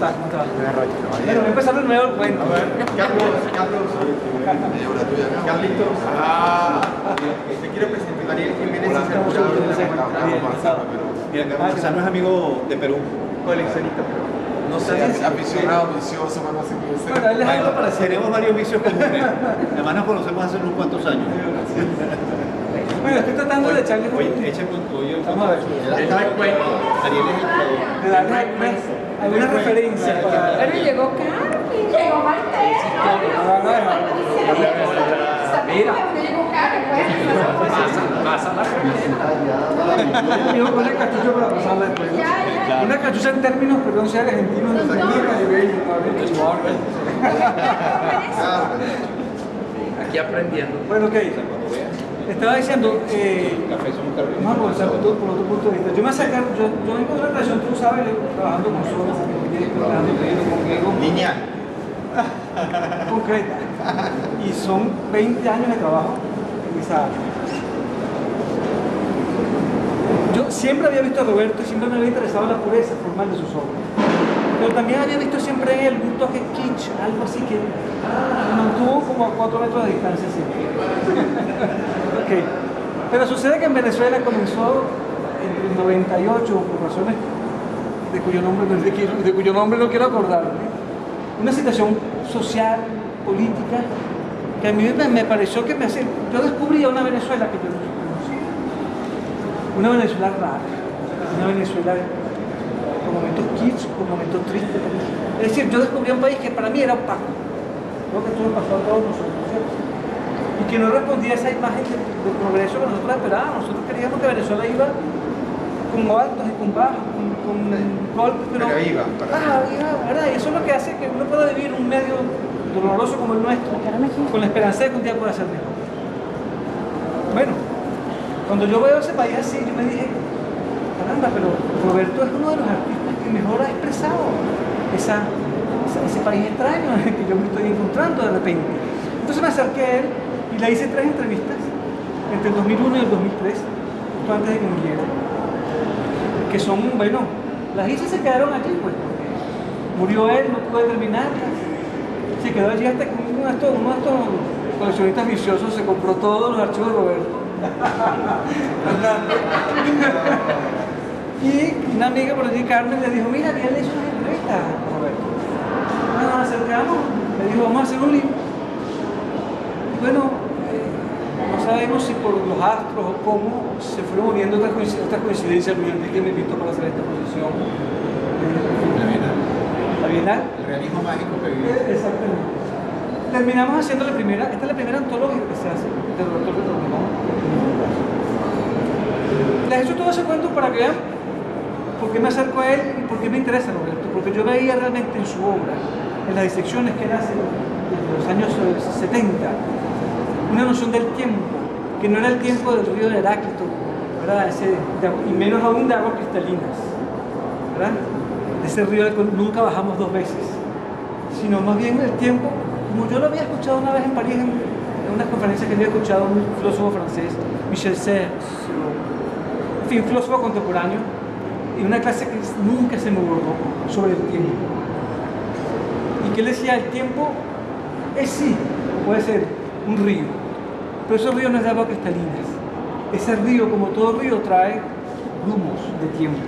estás? ¿Cómo te va? Bueno, voy a empezar de nuevo el cuento. A ver, Carlitos. Te quiero presentar Daniel Jiménez, es el jurado de la Mira, Gonzalo es amigo de Perú. coleccionista, pero No sé, Aficionado, vicioso, bueno, así que Bueno, él es algo parecido. tenemos varios vicios comunes. Además nos conocemos hace unos cuantos años. Bueno, estoy tratando de echarle Oye, echa con tuyo. Vamos a ver. Ariel es el creador. De darle alguna referencia para... Pero llegó Carmen, llegó Martel. Mira. Llegó Carmen, Pasa la Yo con una cachucha para pasarla después. Ya. Una cachucha en términos, perdón, si argentinos, no sé Aquí aprendiendo. Bueno, ok. Estaba diciendo, vamos a comenzar por otro punto de vista. Yo me acerqué, yo vengo de una relación, tú sabes, trabajando con solos, trabajando con lineal. concreta. Y son 20 años de trabajo en esa área. Yo siempre había visto a Roberto y siempre me había interesado la pureza formal de sus obras. Pero también había visto siempre en él un toque kitsch, algo así que me mantuvo como a 4 metros de distancia siempre. Okay. Pero sucede que en Venezuela comenzó entre el 98, por razones de cuyo nombre no quiero acordarme, una situación social, política, que a mí me pareció que me hacía... Yo descubría una Venezuela que yo no conocía. Una Venezuela rara, una Venezuela con momentos kitsch, con momentos tristes. Es decir, yo descubrí un país que para mí era opaco. Creo que esto nos pasó a todos nosotros, ¿cierto? Y que no respondía a esa imagen de progreso que nosotros esperábamos. Nosotros queríamos que Venezuela iba con altos y con bajos, con golpes, pero iba, ¿verdad? Y eso es lo que hace que uno pueda vivir un medio doloroso como el nuestro, con la esperanza de que un día pueda ser mejor. Bueno, cuando yo veo ese país así, yo me dije, caramba, pero Roberto es uno de los artistas que mejor ha expresado ese país extraño en el que yo me estoy encontrando de repente. Entonces me acerqué a él y le hice 3 entrevistas entre el 2001 y el 2003, justo antes de que muriera, que son, bueno, las hice y se quedaron allí, pues. Murió él, no pude terminarlas. Se quedó allí hasta que uno de estos coleccionistas viciosos se compró todos los archivos de Roberto. Y una amiga por allí, Carmen, le dijo, mira, él le hizo una entrevista a Roberto. Nos acercamos, le dijo, vamos a hacer un libro. Y bueno, no sabemos si por los astros o cómo se fueron moviendo estas coincidencias. Luis Enrique me invitó para hacer esta exposición. La Bienal. El realismo mágico que vive. Exactamente. Terminamos haciendo la primera, esta es la primera antología que se hace de Roberto Petronio. Les he hecho todo ese cuento para que vean por qué me acerco a él y por qué me interesa Roberto, porque yo veía realmente en su obra, en las disecciones que él hace desde los años 70, una noción del tiempo, que no era el tiempo del río de Heráclito, ¿verdad? Y menos aún de aguas cristalinas, ¿verdad? De ese río del cual nunca bajamos 2 veces, sino más bien el tiempo, como yo lo había escuchado una vez en París, en una conferencia que había escuchado un filósofo francés, Michel Serres, en fin, filósofo contemporáneo, en una clase que nunca se me borró sobre el tiempo. Y que él decía, el tiempo es sí, puede ser un río, pero ese río no es de agua cristalinas. Ese río, como todo río, trae grumos de tiempo,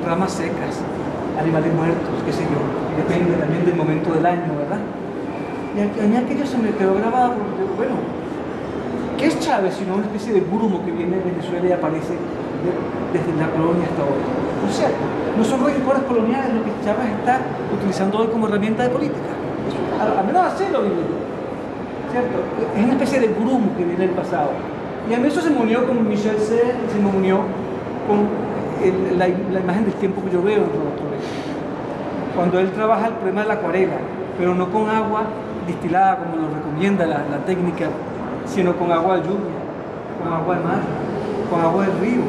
ramas secas, animales muertos, qué sé yo, y depende también del momento del año, ¿verdad? Y a mí aquello se me quedó grabado, porque, bueno, ¿qué es Chávez sino una especie de grumo que viene de Venezuela y aparece desde la colonia hasta hoy? ¿No es cierto? No son rencores coloniales lo que Chávez está utilizando hoy como herramienta de política. A menos así lo vive, ¿cierto? Es una especie de grumo que viene del pasado. Y a mí eso se me unió con Michel Serres, se me unió con la imagen del tiempo que yo veo en Roberto León. Cuando él trabaja el problema de la acuarela, pero no con agua destilada como lo recomienda la técnica, sino con agua de lluvia, con agua de mar, con agua del río.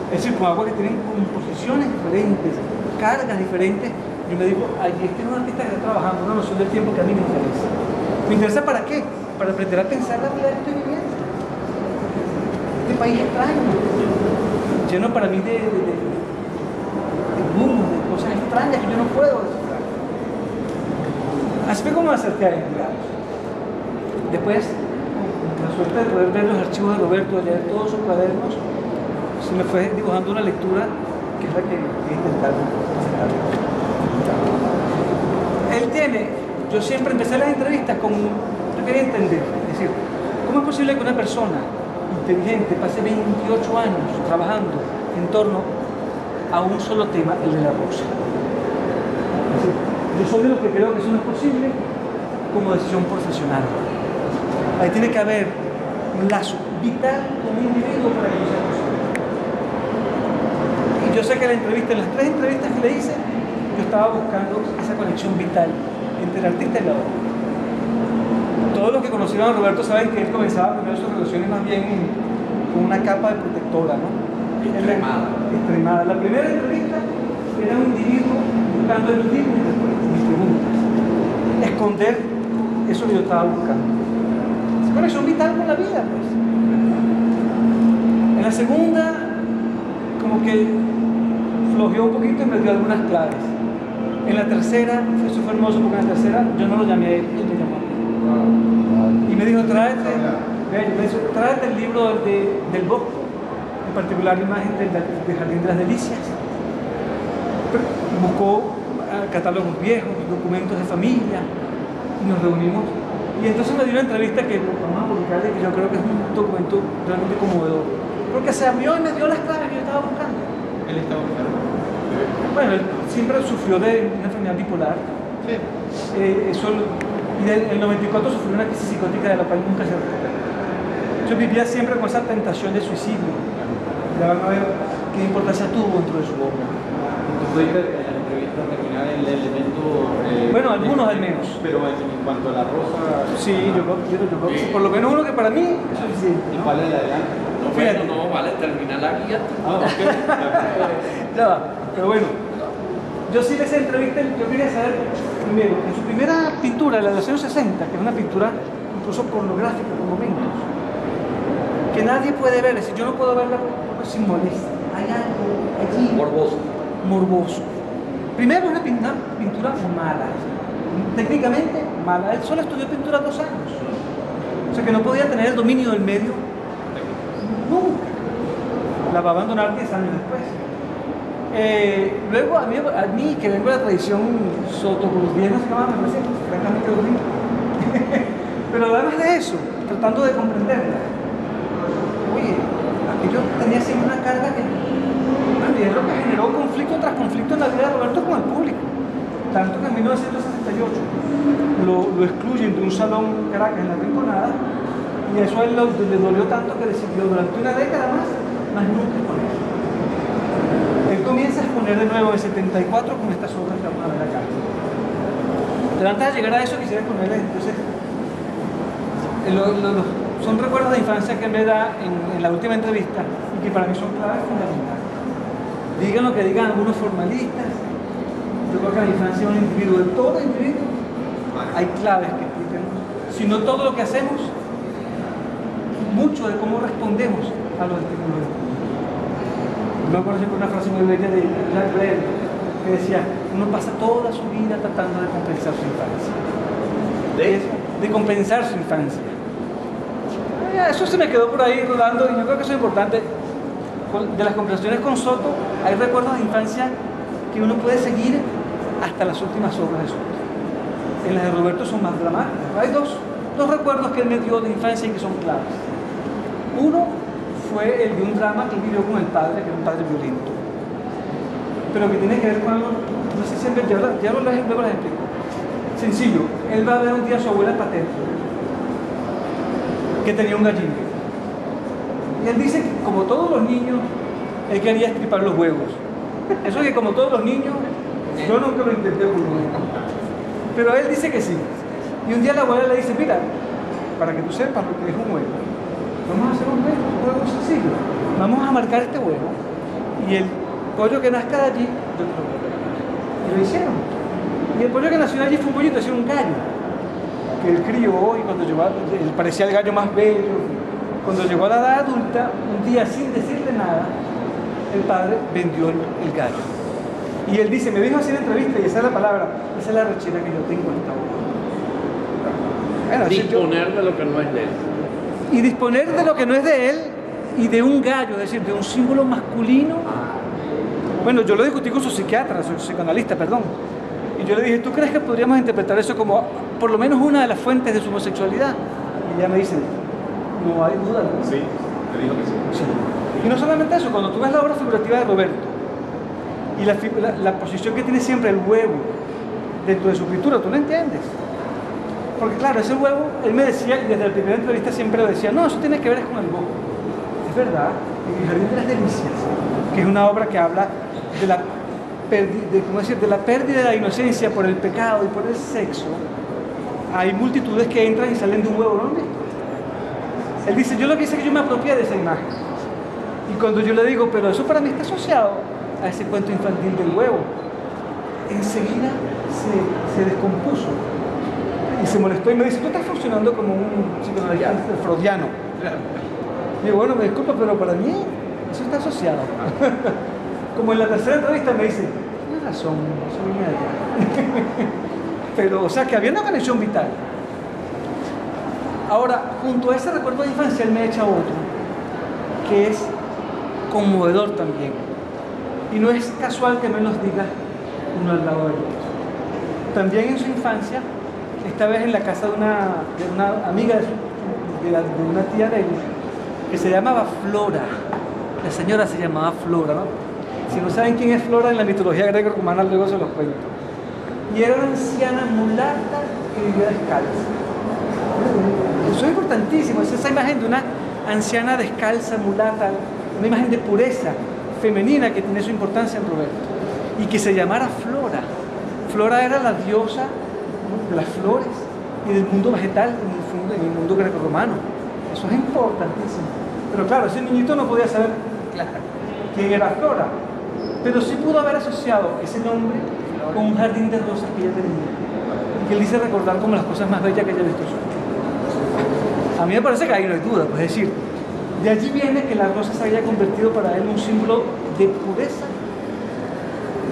Es decir, con agua que tienen composiciones diferentes, cargas diferentes. Yo me digo, allí este es un artista que está trabajando una noción del tiempo que a mí me interesa. ¿Me interesa para qué? Para aprender a pensar la vida que estoy viviendo. Este país extraño, para mí de humos, de cosas extrañas que yo no puedo descifrar. Así fue como me acerqué a él, digamos. Después, con la suerte de poder ver los archivos de Roberto, de leer todos sus cuadernos, se me fue dibujando una lectura que es la que voy a intentar presentar. Él tiene, yo siempre empecé las entrevistas con, yo quería entender, es decir, ¿cómo es posible que una persona inteligente pase 28 años trabajando en torno a un solo tema, el de la rosa? Es decir, yo soy de los que creo que eso no es posible como decisión profesional. Ahí tiene que haber un lazo vital con un individuo para que eso sea posible. Y yo sé que en las 3 entrevistas que le hice, yo estaba buscando esa conexión vital entre el artista y la obra. Todos los que conocieron a Roberto saben que él comenzaba primero sus relaciones más bien con una capa de protectora, ¿no? Extremada. La primera entrevista era un individuo buscando eludir mis preguntas, esconder eso que yo estaba buscando. Esa conexión vital con la vida, pues. En la segunda, como que flojeó un poquito y me dio algunas claves. En la tercera, eso fue hermoso porque en la tercera yo no lo llamé a él, él me llamó a mí. Y me dijo, tráete el libro del Bosco, en particular la imagen del Jardín de las Delicias. Buscó catálogos viejos, documentos de familia, y nos reunimos. Y entonces me dio una entrevista que vamos a publicar, que yo creo que es un documento realmente conmovedor. Porque se abrió y me dio las claves que yo estaba buscando. Él estaba buscando. Bueno, él siempre sufrió de una enfermedad bipolar. Sí. Y en el 94 sufrió una crisis psicótica de la cual nunca se recuperó. Yo vivía siempre con esa tentación de suicidio. Ya van a ver qué importancia tuvo dentro de su obra. ¿Tú pudiste en la entrevista terminar el elemento? Bueno, algunos al menos. Pero en cuanto a la rosa. Sí, yo creo que sí, por lo menos uno que para mí es suficiente. ¿Y cuál es la adelante? No, Fíjate. bueno, no vale terminar la guía. Ah, ok. Ya va, pero bueno. Yo sí les entrevisté, yo quería saber, primero, en su primera pintura, la de los años 60, que es una pintura incluso pornográfica por momentos, que nadie puede ver, es decir, yo no puedo verla porque sin molestia. Hay algo allí morboso. Primero, una pintura mala, técnicamente mala. Él solo estudió pintura 2 años, o sea que no podía tener el dominio del medio nunca. La va a abandonar 10 años después. Luego, a mí, que vengo de la tradición sotocruziana, se llama, me parece francamente horrible. Pero además de eso, tratando de comprenderla, oye, aquello tenía siempre una carga que también es lo que generó conflicto tras conflicto en la vida de Roberto con el público. Tanto que en 1968 lo excluyen de un salón Caracas en la Rinconada, y eso a él le dolió tanto que decidió durante una década más nunca exponer. Él comienza a exponer de nuevo en 74 con estas obras que vamos a ver acá. Pero antes de llegar a eso quisiera exponerles, entonces, son recuerdos de infancia que él me da en la última entrevista y que para mí son claves fundamentales. Digan lo que digan algunos formalistas, yo creo que en la infancia de un individuo, de todo individuo, hay claves que explican, si no todo lo que hacemos, mucho de cómo respondemos a los estímulos. Luego, por ejemplo, una frase muy bella de Jacques Brel que decía, uno pasa toda su vida tratando de compensar su infancia. De compensar su infancia. Eso se me quedó por ahí rodando y yo creo que eso es importante. De las conversaciones con Soto, hay recuerdos de infancia que uno puede seguir hasta las últimas obras de Soto. En las de Roberto son más dramáticas. Hay dos recuerdos que él me dio de infancia y que son claves. Uno fue el de un drama que él vivió con el padre, que era un padre violento. Pero que tiene que ver con algo, no sé si ya luego les explico. Sencillo, él va a ver un día a su abuela paterna, que tenía un gallino. Y él dice que, como todos los niños, él quería estripar los huevos. Eso es que, como todos los niños, yo nunca lo intenté por lo menos. Pero él dice que sí. Y un día la abuela le dice, mira, para que tú sepas lo que es un huevo, vamos a hacer un huevo sencillo. Vamos a marcar este huevo y el pollo que nazca de allí, yo te lo voy a regalar. Y lo hicieron. Y el pollo que nació allí fue un pollito, es un gallo, que él crió y cuando llegó, él parecía el gallo más bello. Cuando llegó a la edad adulta, un día sin decirle nada, el padre vendió el gallo. Y él dice, me dijo así en la entrevista, y esa es la palabra, esa es la rechera que yo tengo hasta ahora. Bueno, es decir, Disponer de lo que no es de él. y disponer de lo que no es de él y de un gallo, es decir, de un símbolo masculino. Bueno, yo lo discutí con su psiquiatra, su psicoanalista, perdón. Y yo le dije, ¿tú crees que podríamos interpretar eso como por lo menos una de las fuentes de su homosexualidad? Y ella me dice, no hay duda alguna. Sí, te digo que sí. Sí. Y no solamente eso, cuando tú ves la obra figurativa de Roberto y la posición que tiene siempre el huevo dentro de su pintura, tú no entiendes. Porque claro, ese huevo, él me decía, y desde la primera entrevista siempre lo decía, no, eso tiene que ver con el huevo. Es verdad, en El Jardín de las Delicias, que es una obra que habla de la, de la pérdida de la inocencia por el pecado y por el sexo, hay multitudes que entran y salen de un huevo, ¿no? Él dice, yo lo que hice es que yo me apropié de esa imagen. Y cuando yo le digo, pero eso para mí está asociado a ese cuento infantil del huevo, enseguida se descompuso y se molestó y me dice, tú estás funcionando como un psicoanalista freudiano. Y digo, bueno, me disculpa, pero para mí eso está asociado. Como en la tercera entrevista me dice, tienes razón, soy niña de allá. Pero, o sea, que había una conexión vital. Ahora, junto a ese recuerdo de infancia, él me echa otro, que es conmovedor también. Y no es casual que me los diga uno al lado del otro. También en su infancia, esta vez en la casa de una amiga de una tía de él, que se llamaba Flora. La señora se llamaba Flora, ¿no? Si no saben quién es Flora en la mitología greco-romana, luego se los cuento. Y era una anciana mulata que vivía descalza. Eso es importantísimo, es esa imagen de una anciana descalza, mulata, una imagen de pureza femenina que tiene su importancia en Roberto. Y que se llamara Flora. Flora era la diosa, ¿no?, de las flores y del mundo vegetal en el mundo greco-romano. Eso es importantísimo. Pero claro, ese niñito no podía saber quién era Flora, pero sí pudo haber asociado ese nombre con un jardín de rosas que ella tenía y que él dice recordar como las cosas más bellas que ella visto en su vida. A mí me parece que ahí no hay duda, pues es decir, de allí viene que la rosa se haya convertido para él en un símbolo de pureza,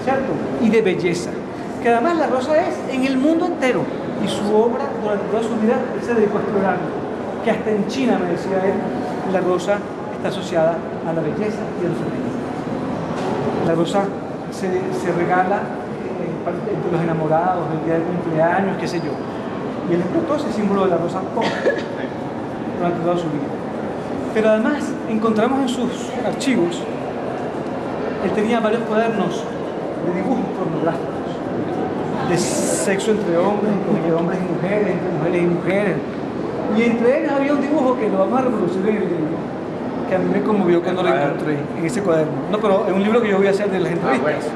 ¿cierto? Y de belleza, que además la rosa es en el mundo entero, y su obra durante toda su vida él se dedicó a explorarlo, que hasta en China, me decía él, la rosa está asociada a la belleza y a lo femenino. La rosa se regala entre los enamorados, el día de cumpleaños, qué sé yo. Y él explotó ese símbolo de la rosa durante toda su vida. Pero además encontramos en sus archivos, él tenía varios cuadernos de dibujos pornográficos, de sexo entre hombres y mujeres, entre mujeres y mujeres. Y entre ellos había un dibujo que lo vamos a reproducir en el libro, que a mí me conmovió cuando lo encontré en ese cuaderno. No, pero es un libro que yo voy a hacer de las entrevistas.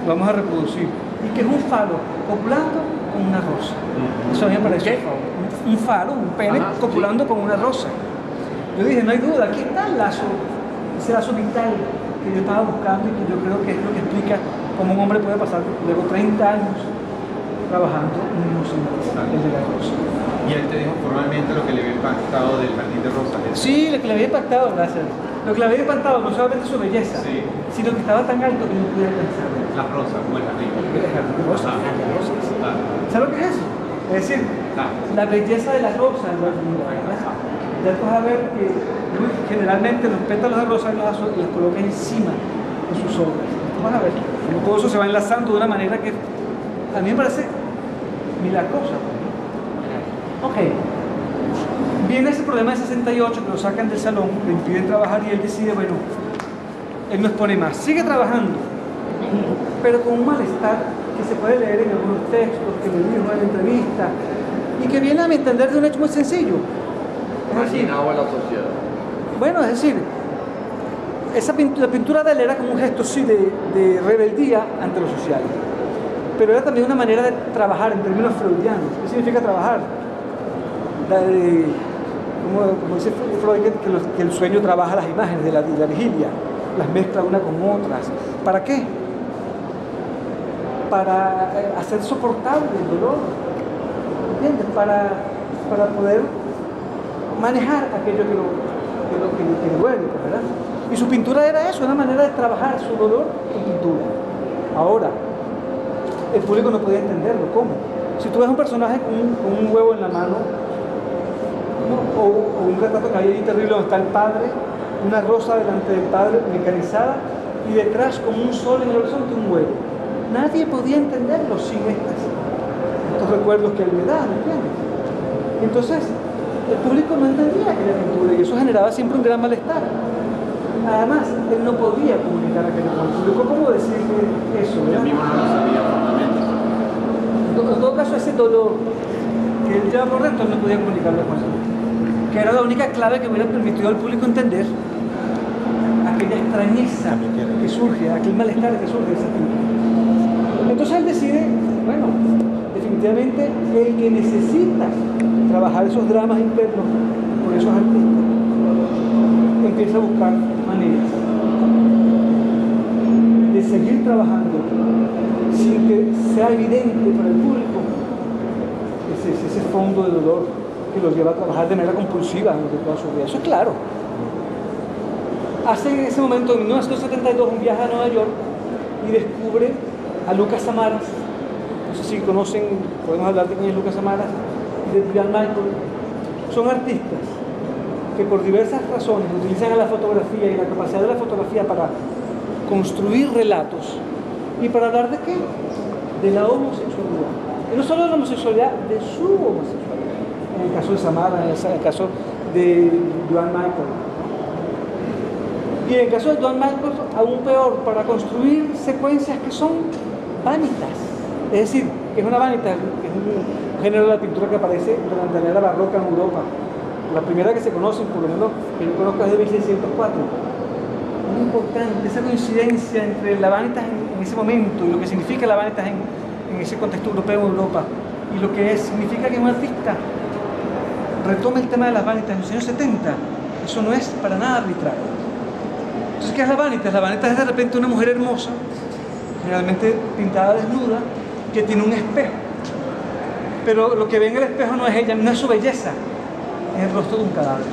Lo vamos a reproducir. Y que es un falo copulando con una rosa. Eso a mí me parece un falo, un pene copulando con una rosa. Yo dije, no hay duda, aquí está el lazo, ese lazo vital que yo estaba buscando y que yo creo que es lo que explica cómo un hombre puede pasar luego 30 años trabajando en un museo, el de la rosa. Y él te dijo formalmente lo que le había impactado del jardín de rosas. Sí, lo que le había impactado, gracias. Lo que le había impactado no solamente su belleza, Sí. sino que estaba tan alto que no podía alcanzar. Las rosas, como el jardín. El jardín de rosas. Claro. ¿Sabes lo que es eso? Es decir, la belleza de la rosa en la vida. Ya tú vas a ver que generalmente los pétalos de rosa los coloca encima de sus obras. Tú vas a ver cómo todo eso se va enlazando de una manera que a mí me parece milagrosa. Ok, viene ese problema de 68 que lo sacan del salón, le impiden trabajar y él decide, bueno, él no expone más, sigue trabajando, pero con un malestar que se puede leer en algunos textos que me dijo en la entrevista y que viene a mi entender de un hecho muy sencillo. Es decir, Marginado a la sociedad. bueno, es decir, la pintura de él era como un gesto sí de rebeldía ante lo social, pero era también una manera de trabajar en términos freudianos. ¿Qué significa trabajar? Como dice Freud, que el sueño trabaja las imágenes de la vigilia, las mezcla una con otras. ¿Para qué? Para hacer soportable el dolor, ¿entiendes? Para poder manejar aquello que duele, ¿verdad? Y su pintura era eso, una manera de trabajar su dolor en pintura. Ahora, el público no podía entenderlo. ¿Cómo? Si tú ves un personaje con un huevo en la mano, ¿no? o un retrato que hay ahí terrible donde está el padre, una rosa delante del padre mecanizada y detrás como un sol en el horizonte un huevo. Nadie podía entenderlo sin estos recuerdos que él me da, ¿me entiendes? Entonces, el público no entendía aquella pintura y eso generaba siempre un gran malestar. Además, él no podía comunicar aquello con el público. ¿Cómo decirle eso? Yo mismo no lo sabía formalmente. En todo caso, ese dolor que él lleva por dentro, él no podía comunicarlo con el público. Que era la única clave que hubiera permitido al público entender aquella extrañeza que surge, aquel malestar que surge de esa pintura. Entonces él decide, bueno, definitivamente el que necesita trabajar esos dramas internos por esos artistas, empieza a buscar maneras de seguir trabajando sin que sea evidente para el público ese fondo de dolor que los lleva a trabajar de manera compulsiva durante toda su vida. Eso es claro. Hace en ese momento, en 1972, un viaje a Nueva York y descubre a Lucas Amaras. No sé si conocen, podemos hablar de quién es Lucas Amaras, y de Brian Michael. Son artistas que por diversas razones utilizan a la fotografía y la capacidad de la fotografía para construir relatos. ¿Y para hablar de qué? De la homosexualidad. Y no solo de la homosexualidad, de su homosexualidad. En el caso de Samara, en el caso de Joan Michael. Y en el caso de Joan Michael, aún peor, para construir secuencias que son vanitas. Es decir, que es una vanita, que es un género de la pintura que aparece durante la era barroca en Europa. La primera que se conoce, por lo menos que yo conozco, es de 1604. Muy importante esa coincidencia entre la vanitas en ese momento y lo que significa la vanitas en ese contexto europeo en Europa y lo que significa que un artista retome el tema de las vanitas en los años 70. Eso no es para nada arbitrario. Entonces, ¿qué es la vanitas? La vanitas es de repente una mujer hermosa, generalmente pintada desnuda, que tiene un espejo. Pero lo que ve en el espejo no es ella, no es su belleza, es el rostro de un cadáver.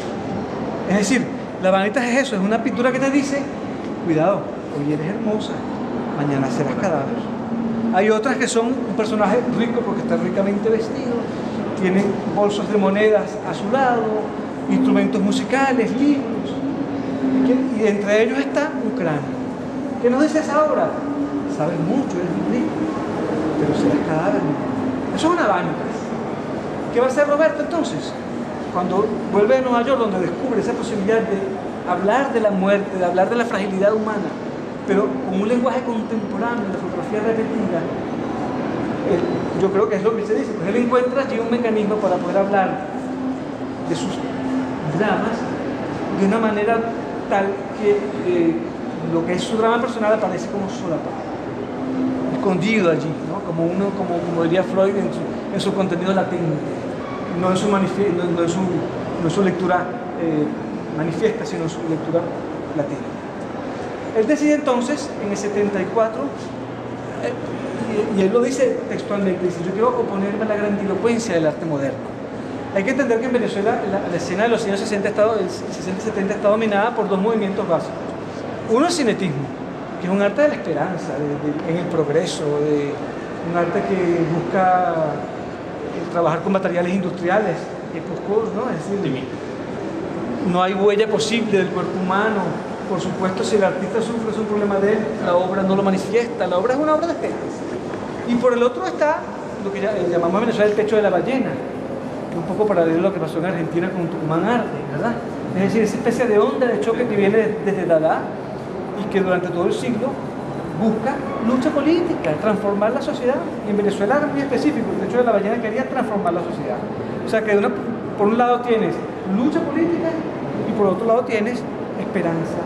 Es decir, la vanitas es eso, es una pintura que te dice, cuidado, hoy eres hermosa, mañana serás cadáver. Hay otras que son un personaje rico porque está ricamente vestido, tiene bolsos de monedas a su lado, instrumentos musicales, libros, y entre ellos está un cráneo. ¿Qué nos dice esa obra? Sabes mucho, eres muy rico, pero serás cadáver. Eso es una vanitas. ¿Qué va a hacer Roberto entonces? Cuando vuelve a Nueva York, donde descubre esa posibilidad de hablar de la muerte, de hablar de la fragilidad humana, pero con un lenguaje contemporáneo, de fotografía repetida, yo creo que es lo que se dice, pues él encuentra allí un mecanismo para poder hablar de sus dramas de una manera tal que lo que es su drama personal aparece como solapado, escondido allí, ¿no? como diría Freud en su contenido latente, no en su lectura manifiesta, sino en su lectura latente. Él decide entonces, en el 74, y él lo dice textualmente, dice, yo quiero oponerme a la grandilocuencia del arte moderno. Hay que entender que en Venezuela la escena de los años 60 y 70 está dominada por dos movimientos básicos. Uno, el cinetismo, que es un arte de la esperanza, en el progreso, un arte que busca trabajar con materiales industriales, ¿no? Es decir, no hay huella posible del cuerpo humano. Por supuesto, si el artista sufre, es un problema de él, la obra no lo manifiesta, la obra es una obra de esperanza. Y por el otro está lo que llamamos en Venezuela el techo de la ballena, un poco paralelo a lo que pasó en Argentina con Tucumán Arte, ¿verdad? Es decir, esa especie de onda de choque que viene desde Dada y que durante todo el siglo busca lucha política, transformar la sociedad. Y en Venezuela era muy específico, el techo de la ballena quería transformar la sociedad. O sea que por un lado tienes lucha política y por otro lado tienes esperanza